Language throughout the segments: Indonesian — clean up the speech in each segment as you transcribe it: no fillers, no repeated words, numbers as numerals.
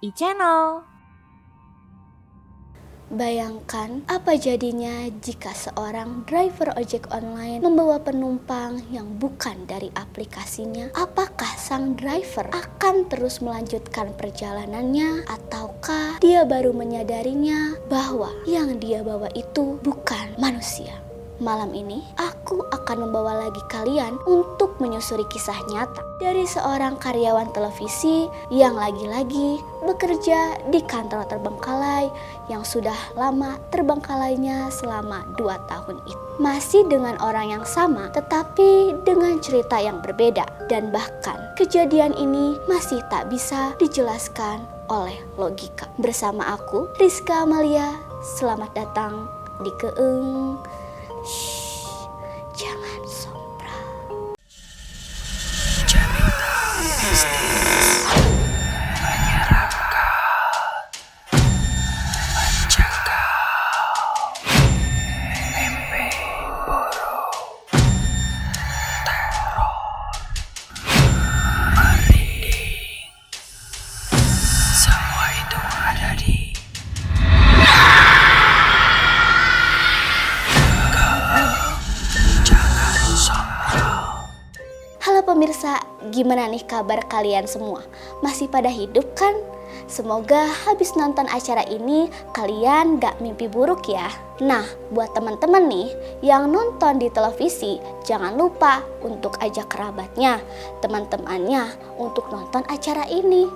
e-channel. Bayangkan apa jadinya jika seorang driver ojek online membawa penumpang yang bukan dari aplikasinya. Apakah sang driver akan terus melanjutkan perjalanannya ataukah dia baru menyadarinya bahwa yang dia bawa itu bukan manusia? Malam ini aku akan membawa lagi kalian untuk menyusuri kisah nyata dari seorang karyawan televisi yang lagi-lagi bekerja di kantor terbengkalai yang sudah lama terbengkalainya selama 2 tahun itu. Masih dengan orang yang sama tetapi dengan cerita yang berbeda, dan bahkan kejadian ini masih tak bisa dijelaskan oleh logika. Bersama aku Rizka Amalia, selamat datang di Keeng. Shh, jangan sombral. Cerita mistis menyeramkan, menjaga mimpi buruk, teror, merinding. Semua itu ada di Halo pemirsa, gimana nih kabar kalian semua? Masih pada hidup kan? Semoga habis nonton acara ini kalian gak mimpi buruk ya. Nah, buat teman-teman nih yang nonton di televisi, jangan lupa untuk ajak kerabatnya, teman-temannya untuk nonton acara ini.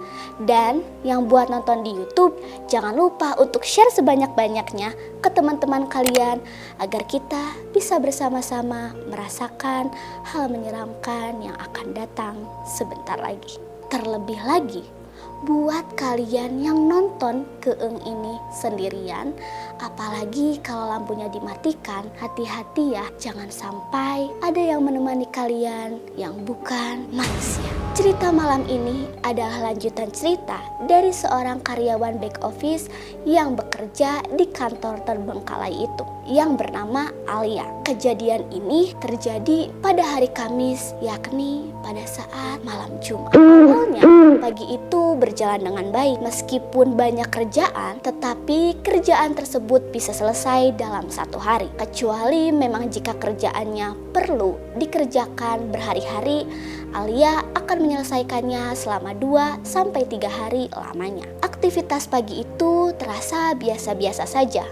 Dan yang buat nonton di YouTube, jangan lupa untuk share sebanyak-banyaknya ke teman-teman kalian agar kita bisa bersama-sama merasakan hal menyeramkan yang akan datang sebentar lagi. Terlebih lagi, buat kalian yang nonton Keeng ini sendirian, apalagi kalau lampunya dimatikan, hati-hati ya, jangan sampai ada yang menemani kalian yang bukan manusia. Cerita malam ini adalah lanjutan cerita dari seorang karyawan back office yang bekerja di kantor terbengkalai itu, yang bernama Alia. Kejadian ini terjadi pada hari Kamis, yakni pada saat malam Jumat. Awalnya pagi itu berjalan dengan baik, meskipun banyak kerjaan, tetapi kerjaan tersebut bisa selesai dalam 1 hari. Kecuali memang jika kerjaannya perlu dikerjakan berhari-hari, Alia akan menyelesaikannya selama 2-3 hari lamanya. Aktivitas pagi itu terasa biasa-biasa saja.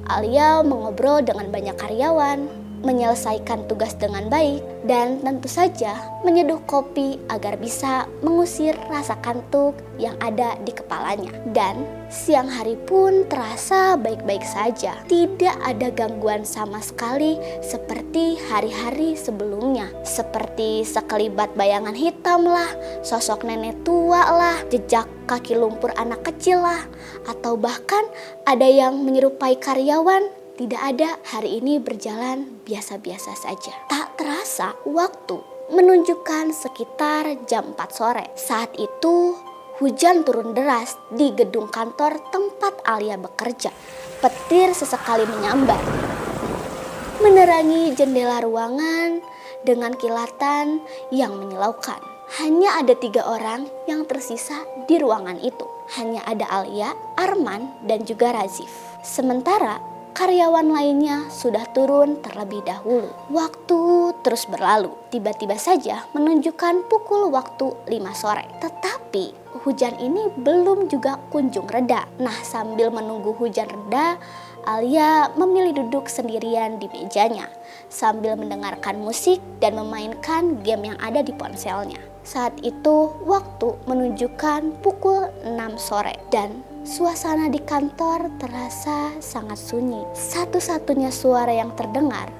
Alia mengobrol dengan banyak karyawan, menyelesaikan tugas dengan baik, dan tentu saja menyeduh kopi agar bisa mengusir rasa kantuk yang ada di kepalanya. Dan siang hari pun terasa baik-baik saja. Tidak ada gangguan sama sekali seperti hari-hari sebelumnya. Seperti sekelibat bayangan hitam lah, sosok nenek tua lah, jejak kaki lumpur anak kecil lah, atau bahkan ada yang menyerupai karyawan. Tidak ada, hari ini berjalan biasa-biasa saja. Tak terasa waktu menunjukkan sekitar jam 4 sore. Saat itu hujan turun deras di gedung kantor tempat Alia bekerja. Petir sesekali menyambar, menerangi jendela ruangan dengan kilatan yang menyilaukan. Hanya ada 3 orang yang tersisa di ruangan itu. Hanya ada Alia, Arman, dan juga Razif. Sementara karyawan lainnya sudah turun terlebih dahulu. Waktu terus berlalu. Tiba-tiba saja menunjukkan pukul waktu 5 sore. Tetapi hujan ini belum juga kunjung reda. Nah, sambil menunggu hujan reda, Alia memilih duduk sendirian di mejanya sambil mendengarkan musik dan memainkan game yang ada di ponselnya. Saat itu waktu menunjukkan pukul 6 sore dan suasana di kantor terasa sangat sunyi. Satu-satunya suara yang terdengar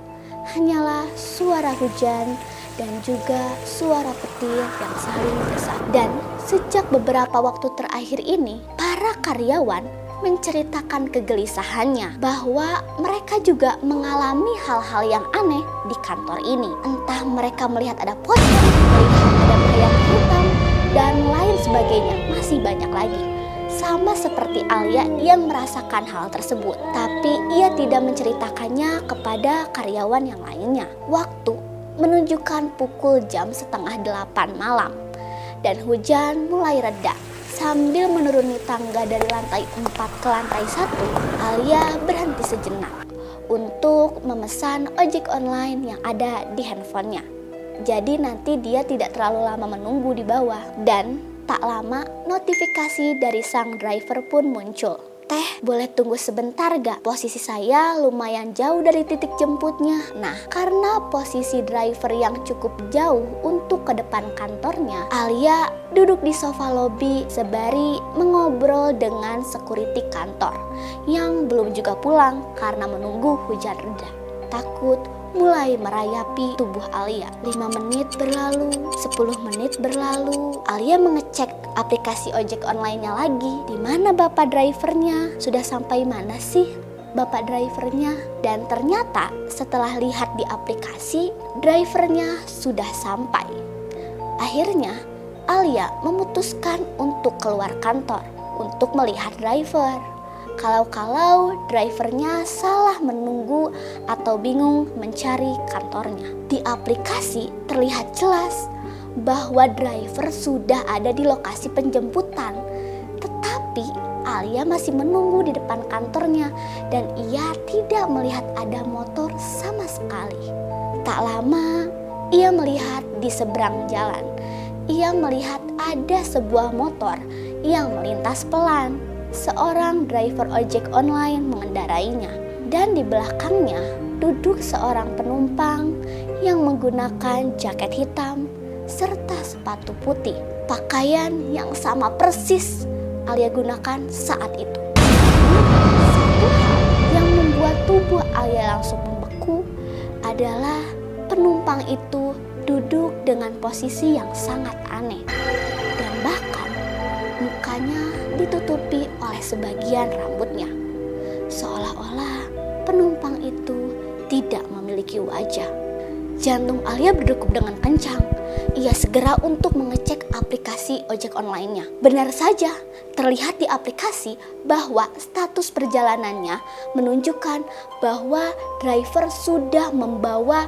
hanyalah suara hujan dan juga suara petir yang saling bersaing. Dan sejak beberapa waktu terakhir ini, para karyawan menceritakan kegelisahannya bahwa mereka juga mengalami hal-hal yang aneh di kantor ini. Entah mereka melihat ada pocong, melihat ada bayangan hitam, dan lain sebagainya, masih banyak lagi. Sama seperti Alia yang merasakan hal tersebut, tapi ia tidak menceritakannya kepada karyawan yang lainnya. Waktu menunjukkan pukul jam 7:30 malam dan hujan mulai reda. Sambil menuruni tangga dari lantai 4 ke lantai 1, Alia berhenti sejenak untuk memesan ojek online yang ada di handphonenya. Jadi nanti dia tidak terlalu lama menunggu di bawah. Dan tak lama notifikasi dari sang driver pun muncul. "Teh, boleh tunggu sebentar gak? Posisi saya lumayan jauh dari titik jemputnya." Nah, karena posisi driver yang cukup jauh untuk ke depan kantornya, Alia duduk di sofa lobi sebari mengobrol dengan security kantor yang belum juga pulang karena menunggu hujan reda. Takut mulai merayapi tubuh Alia. 5 menit berlalu, 10 menit berlalu. Alia mengecek aplikasi ojek online-nya lagi. Di mana bapak drivernya? Sudah sampai mana sih bapak drivernya? Dan ternyata setelah lihat di aplikasi, drivernya sudah sampai. Akhirnya Alia memutuskan untuk keluar kantor untuk melihat driver. Kalau drivernya salah menunggu atau bingung mencari kantornya. Di aplikasi terlihat jelas bahwa driver sudah ada di lokasi penjemputan. Tetapi Alia masih menunggu di depan kantornya dan ia tidak melihat ada motor sama sekali. Tak lama ia melihat di seberang jalan. Ia melihat ada sebuah motor yang melintas pelan. Seorang driver ojek online mengendarainya, dan di belakangnya duduk seorang penumpang yang menggunakan jaket hitam serta sepatu putih, pakaian yang sama persis Alia gunakan saat itu. Satu hal yang membuat tubuh Alia langsung membeku adalah penumpang itu duduk dengan posisi yang sangat aneh, dan bahkan mukanya ditutupi oleh sebagian rambutnya, seolah-olah penumpang itu tidak memiliki wajah. Jantung Alia berdegup dengan kencang. Ia segera untuk mengecek aplikasi ojek online-nya. Benar saja, terlihat di aplikasi bahwa status perjalanannya menunjukkan bahwa driver sudah membawa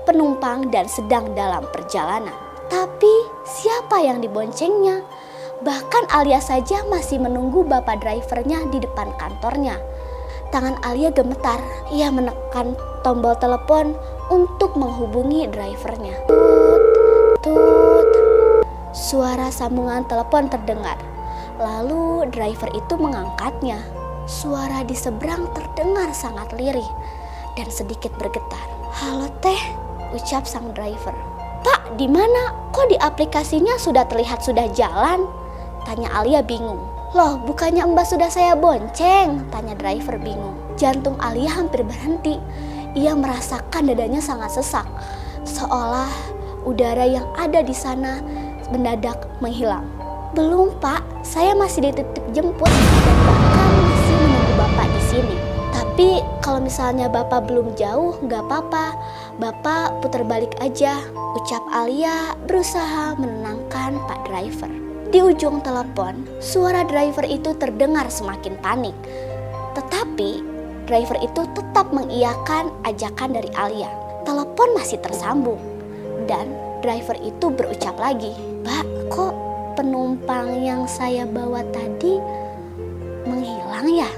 penumpang dan sedang dalam perjalanan. Tapi siapa yang diboncengnya? Bahkan Alia saja masih menunggu bapak drivernya di depan kantornya. Tangan Alia gemetar. Ia menekan tombol telepon untuk menghubungi drivernya. Tut, tut. Suara sambungan telepon terdengar. Lalu driver itu mengangkatnya. Suara di seberang terdengar sangat lirih dan sedikit bergetar. "Halo teh," ucap sang driver. "Pak, di mana? Kok di aplikasinya sudah terlihat sudah jalan?" tanya Alia bingung. "Loh, bukannya Mbak sudah saya bonceng?" tanya driver bingung. Jantung Alia hampir berhenti. Ia merasakan dadanya sangat sesak, seolah udara yang ada di sana mendadak menghilang. "Belum Pak, saya masih di titik jemput dan bahkan masih menunggu Bapak di sini. Tapi kalau misalnya Bapak belum jauh, nggak apa-apa. Bapak putar balik aja," ucap Alia berusaha menenangkan Pak driver. Di ujung telepon, suara driver itu terdengar semakin panik. Tetapi driver itu tetap mengiyakan ajakan dari Alia. Telepon masih tersambung dan driver itu berucap lagi, "Mbak, kok penumpang yang saya bawa tadi menghilang ya?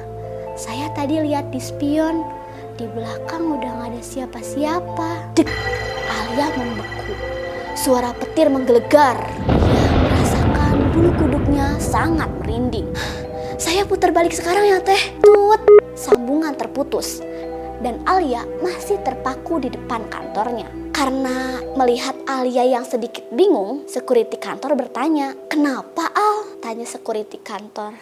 Saya tadi lihat di spion, di belakang udah gak ada siapa-siapa." Dek, Alia membeku. Suara petir menggelegar. Bulu kuduknya sangat merinding. "Saya putar balik sekarang ya teh." Tut, sambungan terputus dan Alia masih terpaku di depan kantornya. Karena melihat Alia yang sedikit bingung, security kantor bertanya, "Kenapa Al?" tanya security kantor.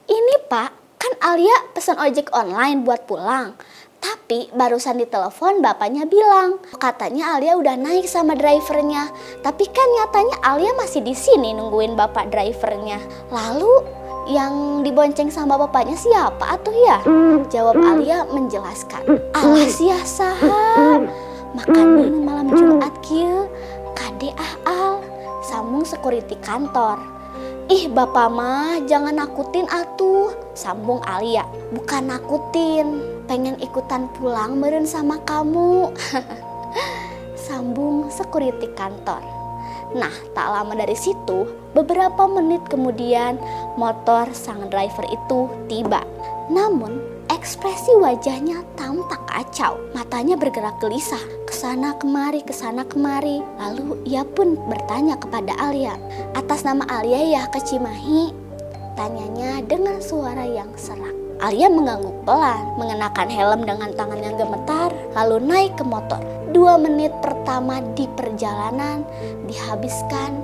"Ini Pak, kan Alia pesan ojek online buat pulang. Tapi barusan ditelepon bapaknya bilang katanya Alia udah naik sama drivernya. Tapi kan nyatanya Alia masih di sini nungguin bapak drivernya. Lalu yang dibonceng sama bapaknya siapa atuh ya?" Jawab Alia menjelaskan. "Alas ya saha, makanin malam Jumat kieu kade Al," sambung security kantor. "Ih bapak mah jangan nakutin atuh," sambung Alia. "Bukan nakutin, pengen ikutan pulang meureun sama kamu," sambung security kantor. Nah, tak lama dari situ, beberapa menit kemudian motor sang driver itu tiba. Namun, ekspresi wajahnya tampak kacau. Matanya bergerak gelisah, kesana kemari. Lalu ia pun bertanya kepada Alia. "Atas nama Alia ya Kak Cimahi?" tanyanya dengan suara yang serak. Alia mengangguk pelan, mengenakan helm dengan tangan yang gemetar, lalu naik ke motor. 2 menit pertama di perjalanan dihabiskan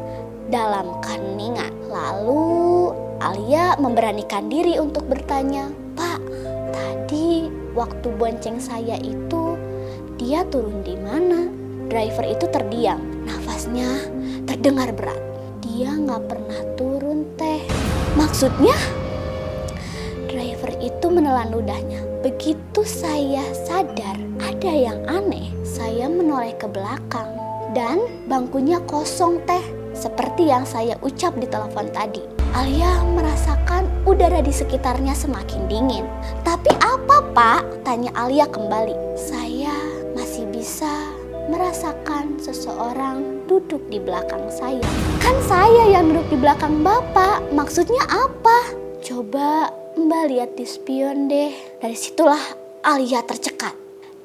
dalam keheningan. Lalu Alia memberanikan diri untuk bertanya, "Pak, tadi waktu bonceng saya itu, dia turun di mana?" Driver itu terdiam, nafasnya terdengar berat. "Dia nggak pernah turun, Teh." "Maksudnya?" Driver itu menelan ludahnya. Begitu saya sadar ada yang aneh, saya menoleh ke belakang dan bangkunya kosong, Teh. Seperti yang saya ucap di telepon tadi. Alia merasakan udara di sekitarnya semakin dingin. "Tapi apa, Pak?" tanya Alia kembali. "Saya masih bisa merasakan seseorang duduk di belakang saya." "Kan saya yang duduk di belakang Bapak, maksudnya apa?" "Coba Mbak lihat di spion deh." Dari situlah Alia tercekat.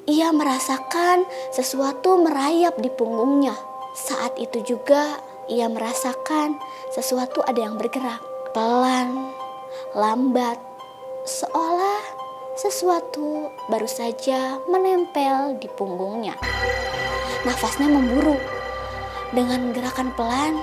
Ia merasakan sesuatu merayap di punggungnya. Saat itu juga ia merasakan sesuatu ada yang bergerak. Pelan, lambat, seolah sesuatu baru saja menempel di punggungnya. Nafasnya memburu. Dengan gerakan pelan,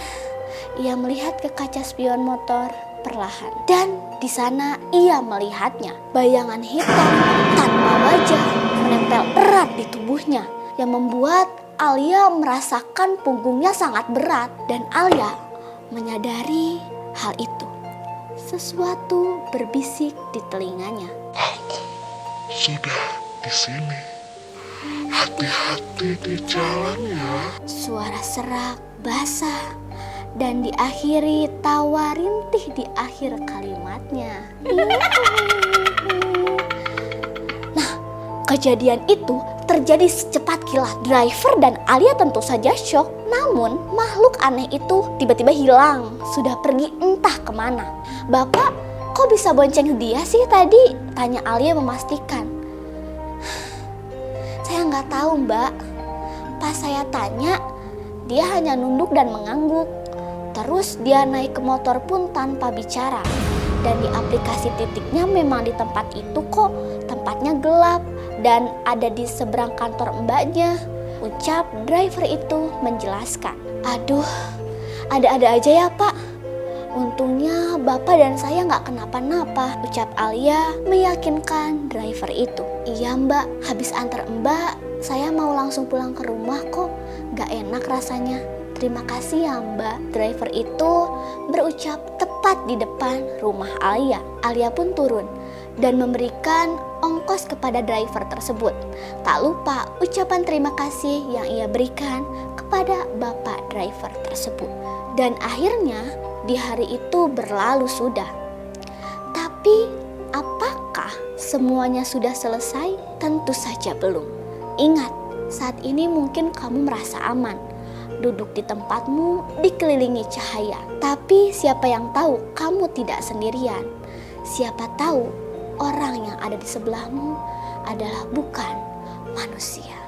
ia melihat ke kaca spion motor perlahan. Dan di sana ia melihatnya, bayangan hitam tanpa wajah menempel erat di tubuhnya yang membuat Alia merasakan punggungnya sangat berat. Dan Alia menyadari hal itu. Sesuatu berbisik di telinganya. "Aku sudah di sini. Hati-hati di jalan ya." Suara serak, basah, dan diakhiri tawa rintih di akhir kalimatnya. Nah, kejadian itu terjadi secepat kilat. Driver dan Alia tentu saja syok. Namun, makhluk aneh itu tiba-tiba hilang. Sudah pergi entah kemana. "Bapak, kok bisa bonceng dia sih tadi?" tanya Alia memastikan. "Saya nggak tahu, Mbak. Pas saya tanya, dia hanya nunduk dan mengangguk. Terus dia naik ke motor pun tanpa bicara. Dan di aplikasi titiknya memang di tempat itu kok. Tempatnya gelap dan ada di seberang kantor mbaknya," ucap driver itu menjelaskan. "Aduh, ada-ada aja ya, Pak. Untungnya Bapak dan saya nggak kenapa-napa," ucap Alia meyakinkan driver itu. "Iya, Mbak, habis antar Mbak, saya mau langsung pulang ke rumah kok. Nggak enak rasanya." "Terima kasih ya, Mbak." Driver itu berucap tepat di depan rumah Alia. Alia pun turun dan memberikan ongkos kepada driver tersebut. Tak lupa ucapan terima kasih yang ia berikan kepada bapak driver tersebut. Dan akhirnya di hari itu berlalu sudah. Tapi apakah semuanya sudah selesai? Tentu saja belum. Ingat, saat ini mungkin kamu merasa aman. Duduk di tempatmu dikelilingi cahaya. Tapi siapa yang tahu kamu tidak sendirian? Siapa tahu orang yang ada di sebelahmu adalah bukan manusia.